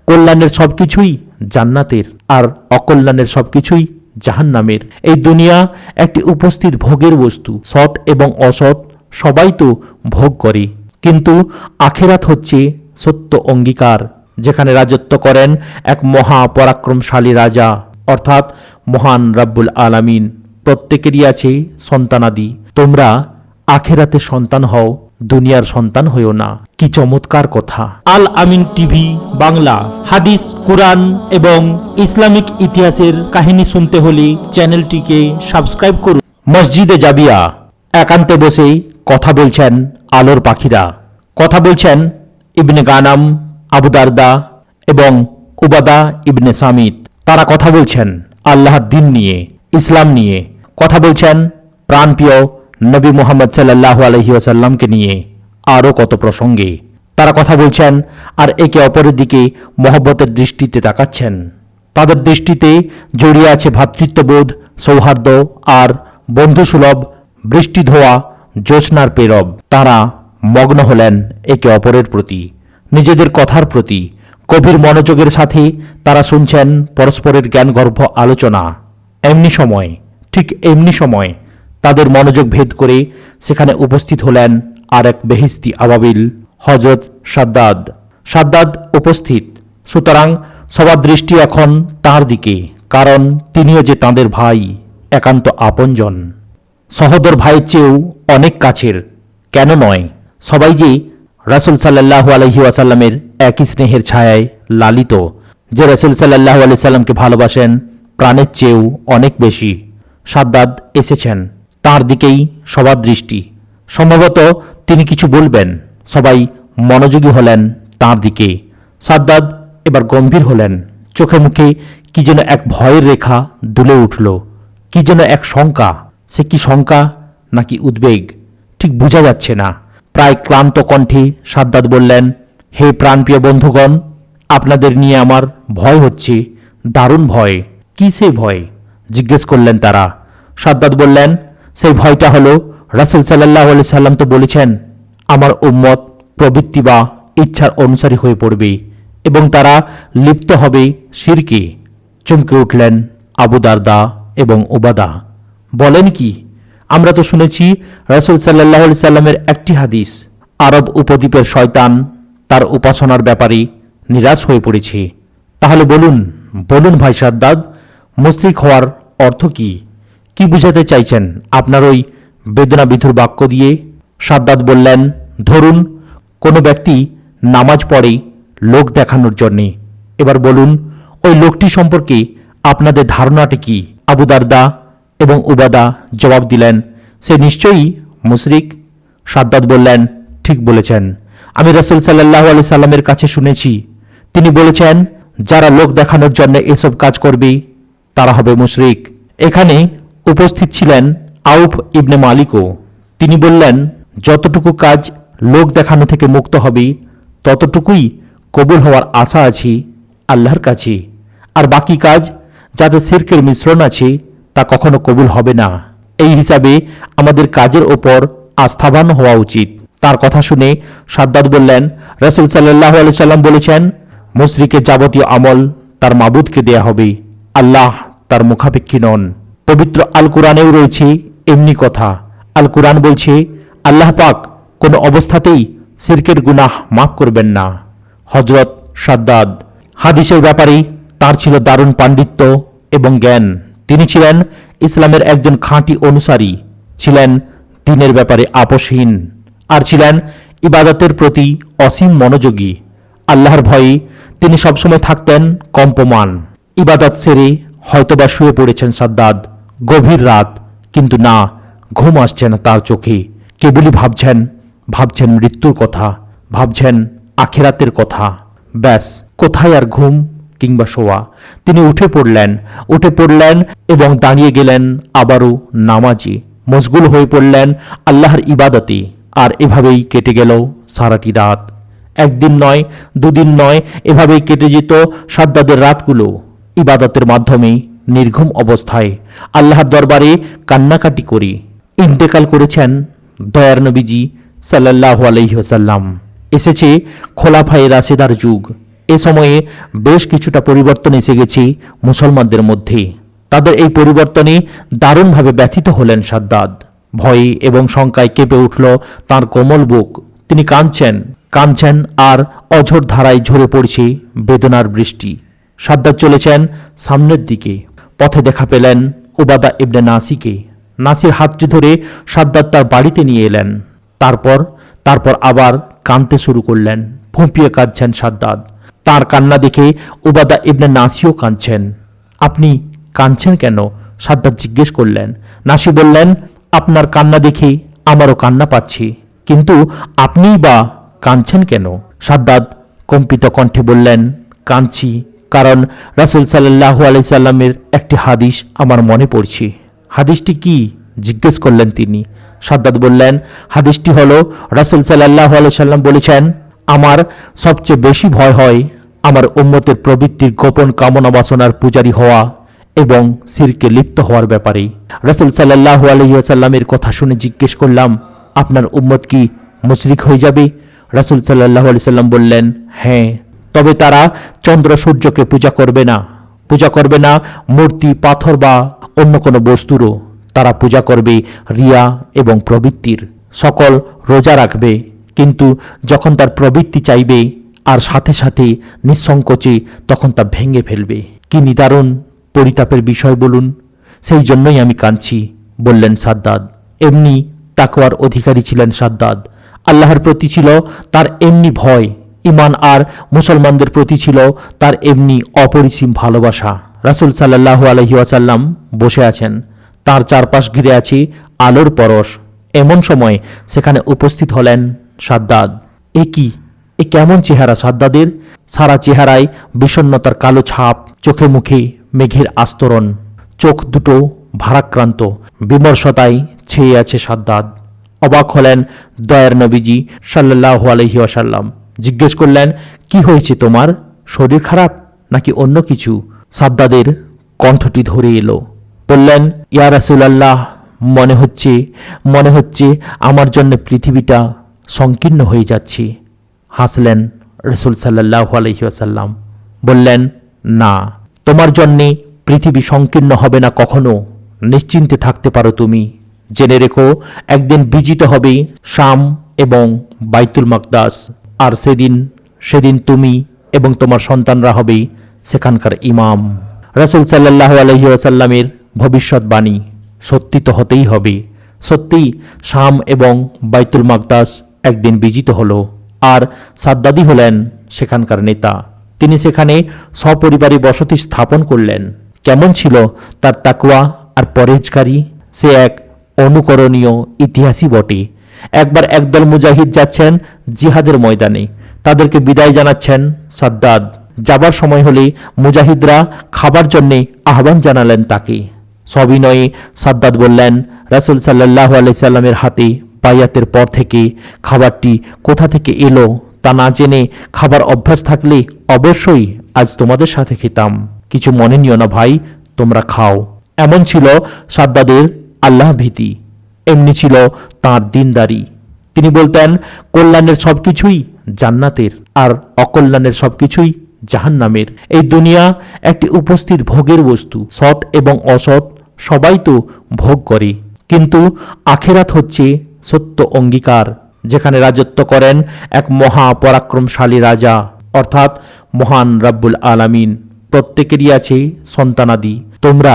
কল্যাণের সবকিছুই জান্নাতের আর অকল্যাণের সবকিছুই জাহান্নামের। এই দুনিয়া একটি উপস্থিত ভোগের বস্তু। সৎ এবং অসৎ সবাই তো ভোগ করে, কিন্তু আখেরাত হচ্ছে সত্য অঙ্গীকার, যেখানে রাজত্ব করেন এক মহা পরাক্রমশালী রাজা, অর্থাৎ মহান রাব্বুল আলামিন। প্রত্যেকেরই আছে সন্তানাদি। তোমরা আখেরাতে সন্তান হও, দুনিয়ার সন্তান হইও না। কি চমৎকার কথা! আল আমিন টিভি বাংলা। হাদিস, কুরআন এবং ইসলামিক ইতিহাসের কাহিনী শুনতে হলে চ্যানেলটিকে সাবস্ক্রাইব করুন। মসজিদে জাবিয়া একান্তে বসে কথা বলছেন আলোর পাখিরা। কথা বলছেন ইবনে গানাম, আবু দারদা এবং উবাদা ইবনে সামিত। তারা কথা বলছেন আল্লাহর দ্বীন নিয়ে, ইসলাম নিয়ে। কথা বলছেন প্রাণপ্রিয় নবী মুহাম্মদ সাল্লাল্লাহু আলাইহি ওয়াসাল্লামকে নিয়ে, আরও কত প্রসঙ্গে তারা কথা বলছেন, আর একে অপরের দিকে মহব্বতের দৃষ্টিতে তাকাচ্ছেন। তাদের দৃষ্টিতে জড়িয়ে আছে ভ্রাতৃত্ববোধ, সৌহার্দ্য আর বন্ধুসুলভ বৃষ্টি ধোয়া জ্যোৎস্নার পেরব। তারা মগ্ন হলেন একে অপরের প্রতি, নিজেদের কথার প্রতি। গভীর মনোযোগের সাথে তারা শুনছেন পরস্পরের জ্ঞানগর্ভ আলোচনা। ঠিক এমনি সময় তাদের মনোযোগ ভেদ করে সেখানে উপস্থিত হলেন আর এক বেহেশতি আবাবিল, হযরত সাদ্দাদ উপস্থিত। সুতরাং সবার দৃষ্টি এখন তাঁর দিকে, কারণ তিনিও যে তাঁদের ভাই, একান্ত আপনজন, সহোদর ভাইয়ের চেয়েও অনেক কাছের। কেন নয়, সবাই যে রাসূল সাল্লাল্লাহু আলাইহি ওয়াসাল্লামের একই স্নেহের ছায়ায় লালিত, যে রাসূল সাল্লাল্লাহু আলাইহি সাল্লামকে ভালোবাসেন প্রাণের চেয়েও অনেক বেশি। সাদ্দাদ এসেছেন, তার দিকেই সবার দৃষ্টি। সম্ভবত তিনি কিছু বলবেন, সবাই মনোযোগী হলেন তার দিকে। সাদ্দাদ এবার গম্ভীর হলেন, চোখে মুখে কি যেন এক ভয়ের রেখা দুলে উঠল, কি যেন এক শঙ্কা। সে কি শঙ্কা নাকি উদ্বেগ ঠিক বোঝা যাচ্ছে না। প্রায় ক্লান্ত কণ্ঠে সাদ্দাদ বললেন, হে প্রাণপ্রিয় বন্ধুগণ, আপনাদের নিয়ে আমার ভয় হচ্ছে, দারুণ ভয়। কি সেই ভয়? জিজ্ঞেস করলেন তারা। সাদ্দাদ বললেন, সেই ভয়টা হলো রাসূল সাল্লাল্লাহু আলাইহি সাল্লাম তো বলেছেন, আমার উম্মত প্রবৃত্তি বা ইচ্ছার অনুসারী হয়ে পড়বে এবং তারা লিপ্ত হবে শিরকে। চমকে উঠলেন আবু দারদা এবং উবাদা। বলেন কি? আমরা তো শুনেছি রাসূল সাল্লাল্লাহু আলাইহি সাল্লামের একটি হাদিস, আরব উপদ্বীপের শয়তান তার উপাসনার ব্যাপারে নিরাশ হয়ে পড়েছে। তাহলে বলুন ভাই সাদ্দাদ, মুশরিক হওয়ার অর্থ কি? কি বুঝাতে চাইছেন আপনার ওই বেদনাবিধুর বাক্য দিয়ে? সাদ্দাদ বললেন, ধরুন কোনো ব্যক্তি নামাজ পড়ে লোক দেখানোর জন্যে। এবার বলুন ওই লোকটি সম্পর্কে আপনাদের ধারণাটি কি? আবু দারদা এবং উবাদা জবাব দিলেন, সে নিশ্চয়ই মুশরিক। সাদ্দাদ বললেন, ঠিক বলেছেন। আমি রাসূল সাল্লাল্লাহু আলাইহি সাল্লামের কাছে শুনেছি, তিনি বলেছেন যারা লোক দেখানোর জন্য এসব কাজ করবে তারা হবে মুশরিক। এখানে উপস্থিত ছিলেন আউফ ইবনে মালিকও। তিনি বললেন, যতটুকু কাজ লোক দেখানো থেকে মুক্ত হবে ততটুকুই কবুল হওয়ার আশা আছে আল্লাহর কাছে, আর বাকি কাজ যাতে শিরকের মিশ্রণ আছে তা কখনো কবুল হবে না। এই হিসাবে আমাদের কাজের ওপর আস্থাবান হওয়া উচিত। তার কথা শুনে সাদ্দাদ বললেন, রাসূল সাল্লাল্লাহু আলাইহি সাল্লাম বলেছেন, মুশরিকের যাবতীয় আমল তার মাবুদকে দেয়া হবে, আল্লাহ তার মুখাপেক্ষী নন। পবিত্র আল কুরআনেও রয়েছে এমনি কথা। আল কুরআন বলছে, আল্লাহ পাক কোনো অবস্থাতেই শিরকের গুনাহ মাফ করবেন না। হযরত সাদ্দাদ হাদিসের ব্যাপারে তার ছিল দারুণ পাণ্ডিত্য এবং জ্ঞান। তিনি ছিলেন ইসলামের একজন খাঁটি অনুসারী, ছিলেন দ্বীনের ব্যাপারে আপোষহীন, আর ছিলেন ইবাদতের প্রতি অসীম মনোযোগী। আল্লাহর ভয়ে তিনি সবসময় থাকতেন কম্পমান। ইবাদত সেরে হয়তোবা শুয়ে পড়েছেন সাদ্দাদ গভীর রাত, কিন্তু না, ঘুম আসছে না তার চোখে। কেবলই ভাবছেন মৃত্যুর কথা, ভাবছেন আখিরাতের কথা। ব্যাস, কোথায় আর ঘুম কিংবা শোয়া। তিনি উঠে পড়লেন এবং দাঁড়িয়ে গেলেন আবারও নামাজে, মশগুল হয়ে পড়লেন আল্লাহর ইবাদতে। আর এভাবেই কেটে গেল সারাটি রাত। একদিন নয়, দুদিন নয়, এভাবেই কেটে যেত সাদ্দাদের রাতগুলো ইবাদতের মাধ্যমে নির্ঘুম অবস্থায় আল্লাহর দরবারে কান্নাকাটি করে। ইন্তেকাল করেছেন দয়ার নবীজি সাল্লাল্লাহু আলাইহি ওয়াসাল্লাম। এসেছে খোলাফায়ে রাশেদার যুগ। এ সময়ে বেশ কিছুটা পরিবর্তন এসে গেছে মুসলমানদের মধ্যে। তাদের এই পরিবর্তনে দারুণভাবে ব্যথিত হলেন সাদ্দাদ। ভয়ে এবং শঙ্কায় কেঁপে উঠল তাঁর কোমল বুক। তিনি কাঁদছেন আর অঝোর ধারায় ঝরে পড়ছে বেদনার বৃষ্টি। সাদ্দাদ চলেছেন সামনের দিকে। পথে দেখা পেলেন উবাদা ইবনে নাসিকে। নাসির হাতটি ধরে সাদ্দাদ তার বাড়িতে নিয়ে এলেন। তারপর আবার কাঁদতে শুরু করলেন। ফুঁপিয়ে কাঁদছেন সাদ্দাদ। তার কান্না দেখে উবাদা ইবনে নাসিও কাঁদছেন। আপনি কাঁদছেন কেন? সাদ্দাদ জিজ্ঞেস করলেন। নাসি বললেন, আপনার কান্না দেখে আমারও কান্না পাচ্ছি, কিন্তু আপনিই বা কাঁদছেন কেন? সাদ্দাদ কম্পিত কণ্ঠে বললেন, কাঁদছি কারণ রাসূল সাল্লাল্লাহু আলাইহি সাল্লামের একটি হাদিস আমার মনে পড়ছে। হাদিসটি কি? জিজ্ঞেস করলেন তিনি। সাদ্দাদ বললেন, হাদিসটি হলো রাসূল সাল্লাল্লাহু আলাইহি সাল্লাম বলেছেন, আমার সবচেয়ে বেশি ভয় হয় আমার উম্মতের প্রবৃত্তির গোপন কামনা বাসনার পূজারী হওয়া এবং শিরকে লিপ্ত হওয়ার ব্যাপারে। রাসূল সাল্লাল্লাহু আলাইহি ওয়াসাল্লামের কথা শুনে জিজ্ঞেস করলাম, আপনার উম্মত কি মুশরিক হয়ে যাবে? রাসূল সাল্লাল্লাহু আলাইহি সাল্লাম বললেন, হ্যাঁ, তবে তারা চন্দ্র সূর্যকে পূজা করবে না মূর্তি, পাথর বা অন্য কোনো বস্তুরও। তারা পূজা করবে রিয়া এবং প্রবৃত্তির। সকল রোজা রাখবে, কিন্তু যখন তার প্রবৃত্তি চাইবে আর সাথে সাথে নিঃসংকোচে, তখন তা ভেঙে ফেলবে। কি নিদারুণ পরিতাপের বিষয় বলুন। সেই জন্যই আমি কাঁদছি, বললেন সাদ্দাদ। এমনি তাকওয়ার অধিকারী ছিলেন সাদ্দাদ। আল্লাহর প্রতি ছিল তার এমনি ভয়, ঈমান আর মুসলমানদের প্রতি ছিল তার এমনি অপরিসীম ভালোবাসা। রাসূল সাল্লাল্লাহু আলাইহি ওয়াসাল্লাম বসে আছেন, তার চারপাশ ঘিরে আছে আলোর পরশ। এমন সময় সেখানে উপস্থিত হলেন সাদ্দাদ। এ কেমন চেহারা সাদ্দাদের! সারা চেহারায় বিষণ্ণতার কালো ছাপ, চোখে মুখে মেঘের আস্তরণ, চোখ দুটো ভারাক্রান্ত, বিমর্ষতায় ছেয়ে আছে সাদ্দাদ। অবাক হলেন দয়ার নবীজি সাল্লাল্লাহু আলাইহি ওয়াসাল্লাম। জিজ্ঞেস করলেন, কি হয়েছে তোমার? শরীর খারাপ নাকি অন্য কিছু? সাদ্দাদের কণ্ঠটি ধরে এলো। বললেন, ইয়া রাসূলুল্লাহ, মনে হচ্ছে আমার জন্য পৃথিবীটা সংকীর্ণ হয়ে যাচ্ছে। হাসলেন রাসূল সাল্লাল্লাহু আলাইহি ওয়াসাল্লাম। বললেন, না, তোমার জন্যে পৃথিবী সংকীর্ণ হবে না কখনো। নিশ্চিন্তে থাকতে পারো তুমি। জেনে রেখো, একদিন বিজিত হবে শাম এবং বাইতুল মাকদাস, আর সেদিন তুমি এবং তোমার সন্তানরা হবে সেখানকার ইমাম। রাসূল সাল্লাল্লাহু আলাইহি ওয়াসাল্লামের ভবিষ্যৎবাণী সত্যি তো হতেই হবে। সত্যি শাম এবং বাইতুল মাকদাস একদিন বিজিত হলো, আর সাদ্দাদই হলেন সেখানকার নেতা। তিনি সেখানে সপরিবারে বসতি স্থাপন করলেন। কেমন ছিল তার তাকওয়া আর পরহেজগারি! সে এক অনুকরণীয় ইতিহাসই বটে। একবার একদল মুজাহিদ যাচ্ছেন জিহাদের ময়দানে। তাদেরকে বিদায় জানাচ্ছেন সাদ্দাদ। যাবার সময় হলে মুজাহিদরা খাবার জন্যে আহ্বান জানালেন তাকে। সবিনয়ে সাদ্দাদ বললেন, রাসূল সাল্লাল্লাহু আলাইহি সাল্লামের হাতে বায়াতের পর থেকে খাবারটি কোথা থেকে এলো তা না জেনে খাবার অভ্যাস থাকলে অবশ্যই আজ তোমাদের সাথে খেতাম। কিছু মনে নিও না ভাই, তোমরা খাও। এমন ছিল সাদ্দাদের আল্লাহ ভীতি, এমনি ছিল তাঁর দিনদারি। তিনি বলতেন, কল্যাণের সবকিছুই জান্নাতের আর অকল্যাণের সবকিছুই জাহান্নামের। এই দুনিয়া একটি উপস্থিত ভোগের বস্তু। সৎ এবং অসৎ সবাই তো ভোগ করে, কিন্তু আখিরাত হচ্ছে সত্য অঙ্গীকার, যেখানে রাজত্ব করেন এক মহা পরাক্রমশালী রাজা, অর্থাৎ মহান রাব্বুল আলামিন। প্রত্যেকেরই আছে সন্তানাদি। তোমরা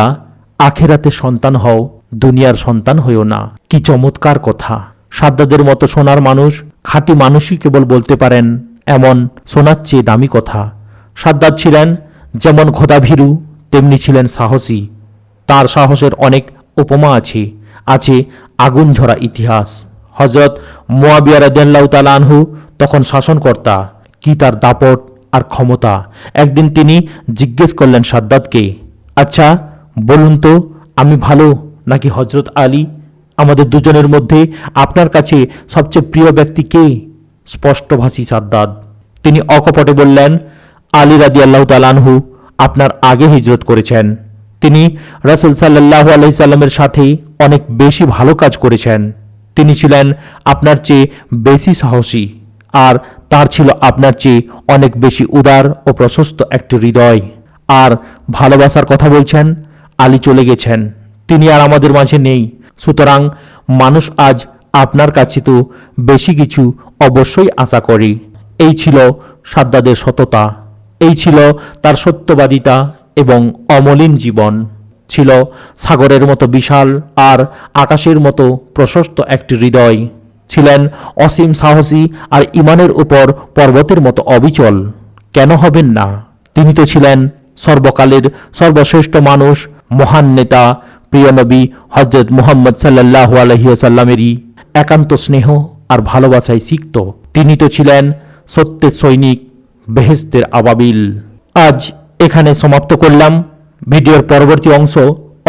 আখিরাতে সন্তান হও, দুনিয়ার সন্তান হইও না। কি চমৎকার কথা! সাদ্দাদের মতো সোনার মানুষ, খাঁটি মানুষই কেবল বলতে পারেন এমন সোনার চেয়ে দামি কথা। সাদ্দাদ ছিলেন যেমন খোদাভীরু, তেমনি ছিলেন সাহসী। তার সাহসের অনেক উপমা আছে আগুন ঝরা ইতিহাস। হযরত মুয়াবিয়া রাদিয়াল্লাহু তাআলা আনহু তখন শাসনকর্তা। কি তার দাপট আর ক্ষমতা! একদিন তিনি জিজ্ঞেস করলেন সাদ্দাদকে, আচ্ছা বলুন তো, আমি ভালো নাকি হযরত আলী? আমাদের দুজনের মধ্যে আপনার কাছে সবচেয়ে প্রিয় ব্যক্তি কে? স্পষ্টভাষী সাদ্দাদ। তিনি অকপটে বললেন, আলী রাদিয়াল্লাহু তাআলা আনহু আপনার আগে হিজরত করেছেন। তিনি রাসূল সাল্লাল্লাহু আলাইহি সাল্লামের সাথে অনেক বেশি ভালো কাজ করেছেন। তিনি ছিলেন আপনার চেয়ে বেশি সাহসী, আর তার ছিল আপনার চেয়ে অনেক বেশি উদার ও প্রশস্ত একটি হৃদয়। আর ভালোবাসার কথা বলছেন, আলী চলে গেছেন, তিনি আর আমাদের মাঝে নেই। সুতরাং মানুষ আজ আপনার কাছে তো বেশি কিছু অবশ্যই আশা করে। এই ছিল সাদ্দাদের সততা, এই ছিল তার সত্যবাদিতা এবং অমলিন জীবন। ছিল সাগরের মতো বিশাল আর আকাশের মতো প্রশস্ত একটি হৃদয়। ছিলেন অসীম সাহসী আর ইমানের উপর পর্বতের মতো অবিচল। কেন হবেন না? তিনি তো ছিলেন সর্বকালের সর্বশ্রেষ্ঠ মানুষ, মহান নেতা, প্রিয় নবী হযরত মুহাম্মদ সাল্লাল্লাহু আলাইহি ওয়াসাল্লামেরই একান্ত স্নেহ আর ভালোবাসায় সিক্ত। তিনি তো ছিলেন সত্যের সৈনিক, বেহেশতের আবাবিল। আজ এখানে সমাপ্ত করলাম। ভিডিওর পরবর্তী অংশ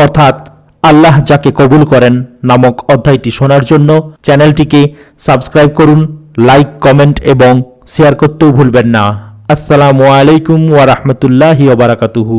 অর্থাৎ আল্লাহ যাকে কবুল করেন নামক অধ্যায়টি শোনার জন্য চ্যানেলটিকে সাবস্ক্রাইব করুন, লাইক, কমেন্ট এবং শেয়ার করতেও ভুলবেন না। আসসালামু আলাইকুম ওয়া রাহমাতুল্লাহি ওয়া বারাকাতুহু।